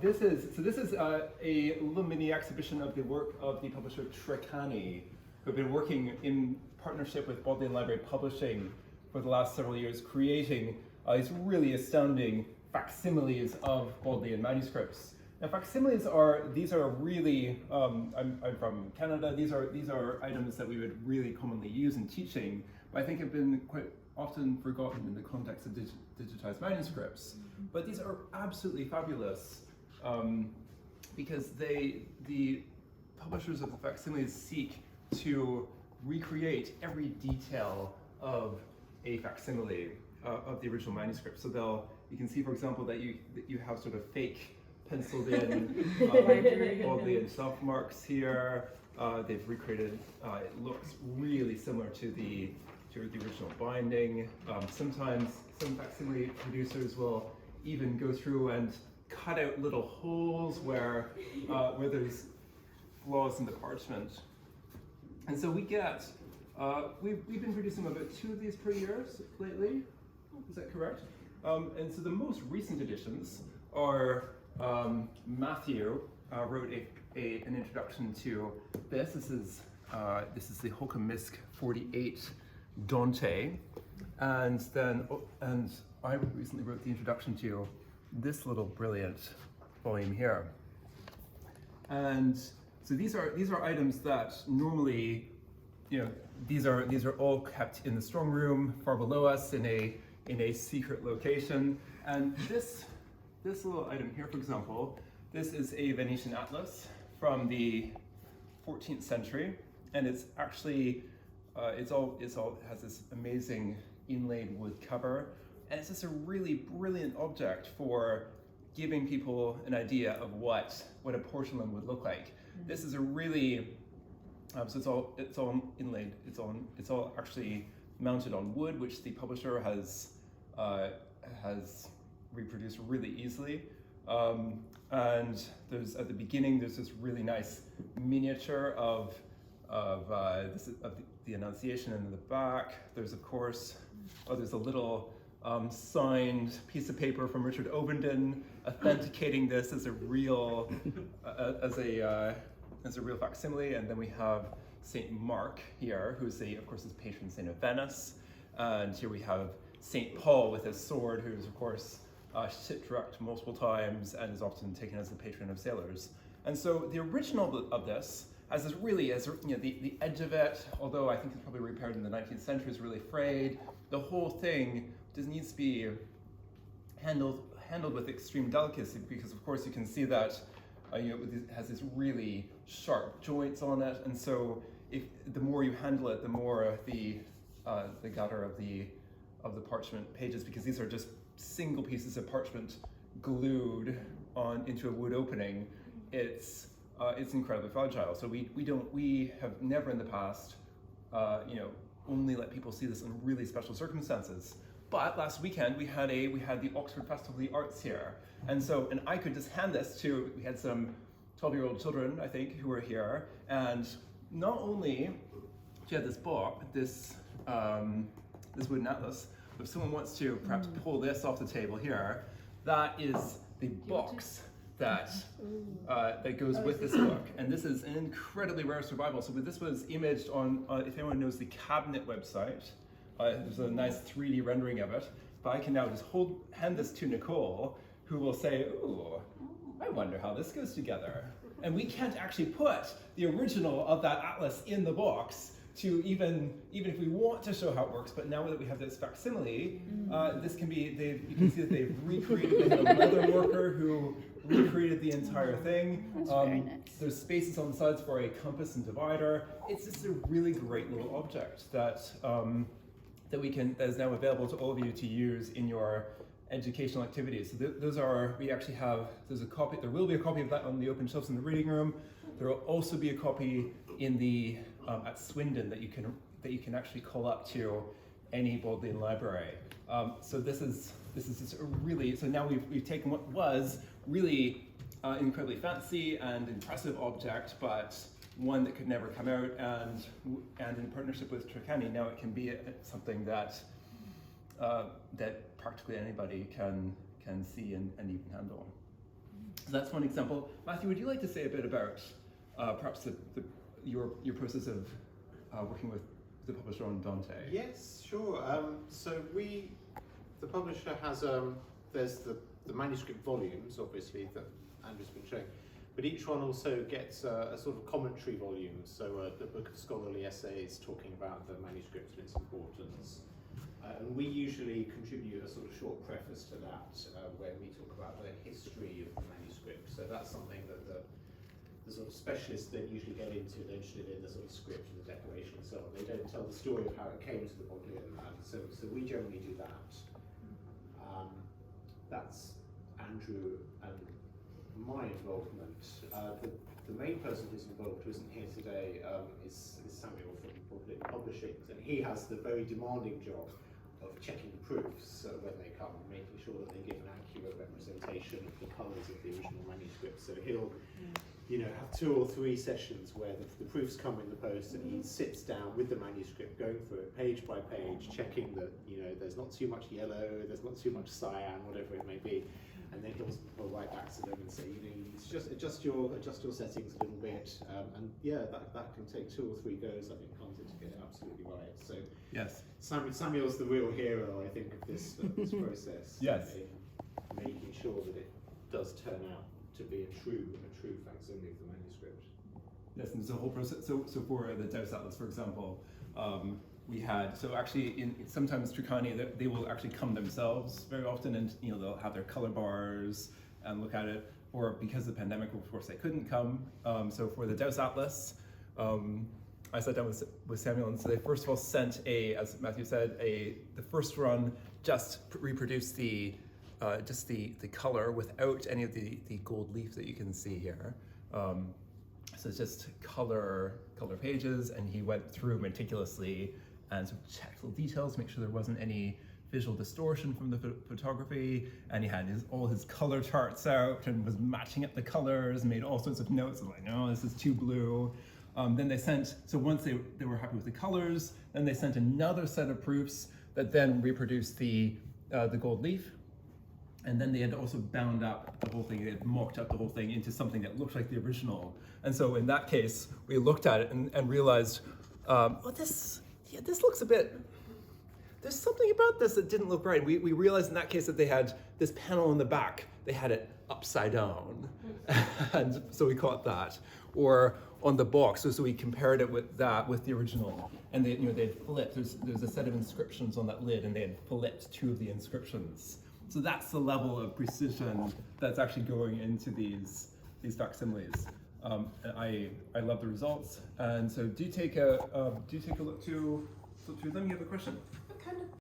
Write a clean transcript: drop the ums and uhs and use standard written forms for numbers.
This is a little mini exhibition of the work of the publisher Treccani, who have been working in partnership with Bodleian Library Publishing for the last several years, creating these really astounding facsimiles of Bodleian manuscripts. Now, facsimiles are really, I'm from Canada, these are items that we would really commonly use in teaching, but I think have been quite often forgotten in the context of digitized manuscripts. But these are absolutely fabulous because the publishers of the facsimiles seek to recreate every detail of a facsimile of the original manuscript. So you can see, for example, that you have sort of fake penciled in Bodleian self marks here. They've recreated. It looks really similar to the original binding. Sometimes some facsimile producers will even go through and cut out little holes where there's flaws in the parchment. And so we get, we've been producing about 2 of these per year lately. Is that correct? And so the most recent editions are Matthew wrote an introduction to this. This is the Misc 48 Dante, and I recently wrote the introduction to this little brilliant volume here. And so these are items that normally, these are all kept in the strong room far below us in a secret location. And this little item here, for example, this is a Venetian atlas from the 14th century, and it's actually it has this amazing inlaid wood cover, and it's just a really brilliant object for giving people an idea of what a porcelain would look like. Mm-hmm. This is a really so it's all inlaid. It's all actually mounted on wood, which the publisher has reproduced really easily. And there's at the beginning there's this really nice miniature of the Annunciation, and in the back there's of course there's a little signed piece of paper from Richard Ovenden authenticating this as a real facsimile. And then we have Saint Mark here, who's of course the patron saint of Venice, and here we have Saint Paul with his sword, who's of course shipwrecked multiple times and is often taken as the patron of sailors. And so the original of this has this really, the edge of it, although I think it's probably repaired in the 19th century, is really frayed. The whole thing just needs to be handled with extreme delicacy, because of course you can see that it has these really sharp joints on it, and so the more you handle it, the more the gutter of the parchment pages, because these are just single pieces of parchment glued into a wood opening. It's incredibly fragile. So we have never in the past, only let people see this in really special circumstances. But last weekend we had the Oxford Festival of the Arts here, and I could just hand this to. We had some 12-year-old children, I think, who were here, and not only she had this book, this wooden atlas. If someone wants to perhaps pull this off the table here, that is the box that goes with this book, and this is an incredibly rare survival. So this was imaged on, if anyone knows the Cabinet website, there's a nice 3D rendering of it. But I can now just hand this to Nicole, who will say, "Ooh, I wonder how this goes together." And we can't actually put the original of that atlas in the box to even if we want to show how it works, but now that we have this facsimile, this can be, you can see that they've recreated, they have a leather worker who recreated the entire thing. That's very nice. There's spaces on the sides for a compass and divider. It's just a really great little object that is now available to all of you to use in your educational activities. So there's a copy, there will be a copy of that on the open shelves in the reading room. There will also be a copy in the at Swindon that you can actually call up to any Bodleian library. So this is just a really, so now we've taken what was really incredibly fancy and impressive object, but one that could never come out, and in partnership with Treccani, now it can be something that practically anybody can see and even handle. So that's one example. Matthew, would you like to say a bit about perhaps your process of working with the publisher on Dante? Yes, sure. So the publisher has, there's the manuscript volumes, obviously, that Andrew's been showing, but each one also gets a sort of commentary volume, so the book of scholarly essays talking about the manuscript and its importance. And we usually contribute a sort of short preface to that, where we talk about the history of the manuscript. So that's something that the sort of specialists don't usually get into. They're interested in the sort of script and the decoration and so on. They don't tell the story of how it came to the Bodleian, and so we generally do that. That's Andrew and my involvement. The main person who's involved, who isn't here today, is Samuel from Bodley Publishing, and he has the very demanding job of checking the proofs when they come, making sure that they give an accurate representation of the colours of the original manuscript. So he'll, have 2 or 3 sessions where the proofs come in the post, and he sits down with the manuscript, going through it page by page, checking that there's not too much yellow, there's not too much cyan, whatever it may be, and then he'll write back to them and say, just adjust your settings a little bit, and yeah, that can take 2 or 3 goes, I think, can't it, to get it absolutely right. So yes, Samuel's the real hero, I think, of this process. Yes, making sure that it does turn out to be a true facsimile of the manuscript. Yes, and there's a whole process. So for the Douce Atlas, for example, we had, so actually sometimes Treccani, they will actually come themselves very often, and they'll have their color bars and look at it, or because of the pandemic, of course, they couldn't come. So for the Douce Atlas, I sat down with Samuel, and so they first of all sent as Matthew said, the first run just reproduced the color without any of the gold leaf that you can see here. So it's just color pages, and he went through meticulously and sort of checked little details, make sure there wasn't any visual distortion from the photography, and he had all his color charts out and was matching up the colors, made all sorts of notes, like, no, this is too blue. Then they sent, so once they were happy with the colors, then they sent another set of proofs that then reproduced the gold leaf. And then they had also bound up the whole thing, they had mocked up the whole thing into something that looked like the original. And so in that case, we looked at it and realized, this looks a bit, there's something about this that didn't look right. We realized in that case that they had this panel in the back, they had it upside down. And so we caught that. Or on the box, so we compared it with the original. And they'd flipped, there's a set of inscriptions on that lid, and they had flipped 2 of the inscriptions. So that's the level of precision that's actually going into these facsimiles. I love the results, and so do take a look through them. You have a question? What kind of